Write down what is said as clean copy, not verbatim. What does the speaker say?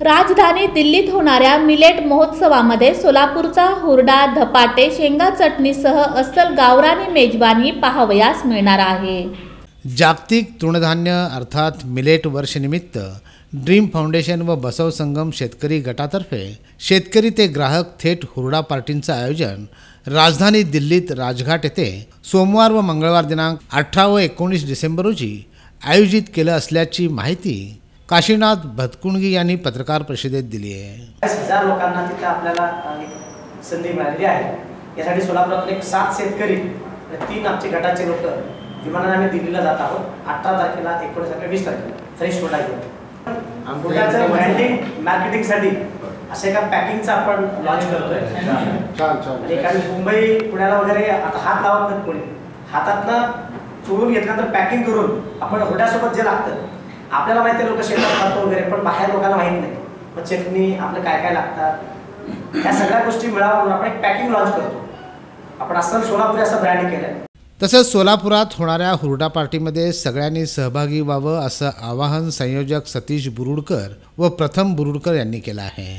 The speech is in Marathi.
राजधानी दिल्लीत होणाऱ्या मिलेट महोत्सवामध्ये सोलापूरचा हुरडा, धपाटे, शेंगा चटणीसह अस्सल गावरानी मेजवानी पाहावयास मिळणार आहे। जागतिक तृणधान्य अर्थात मिलेट वर्षनिमित्त ड्रीम फाउंडेशन व बसव संगम शेतकरी गटातर्फे शेतकरी ते ग्राहक थेट हुरडा पार्टींचं आयोजन राजधानी दिल्लीत राजघाट येथे सोमवार व मंगळवार दिनांक 18 व 19 डिसेंबर रोजी आयोजित केलं असल्याची माहिती काशीनाथ भतकुंडगी यांनी पत्रकार परिषदेत दिली आहे। 10,000 लोकांना तिथे आपल्याला एक संधी मिळालेली आहे। यासाठी सोलापुरातले 7 शेतकरी आणि 3 आमचे गटाचे लोक विमानाने आम्ही दिल्लीला जात आहोत। 18 तारखेला 19 तारखेला 20 तारखेला फ्रेश हुरडा घेऊन हुरड्याचं ब्रँडिंग मार्केटिंगसाठी असे एका पॅकिंगचं आपण लॉन्च करतोय। आणि कारण मुंबई पुण्याला वगैरे आता हात लावत नाही कोणी, हातातनं चोरून घेतल्यानंतर पॅकिंग करून आपण हुरड्यासोबत जे लागतं आपल्याला माहिती आहे, लोक शेतात खातो वगैरे, पण बाहेर लोकांना माहीत नाही। मग चटणी आपलं काय काय लागतात ह्या सगळ्या गोष्टी मिळावं म्हणून आपण एक पॅकिंग लॉन्च करतो। आपण अस्सल सोलापुरी असं ब्रँड केलंय। तसंच सोलापुरात होणाऱ्या हुरडा पार्टीमध्ये सगळ्यांनी सहभागी व्हावं असं आवाहन संयोजक सतीश बुरुडकर व प्रथम बुरुडकर यांनी केलं आहे।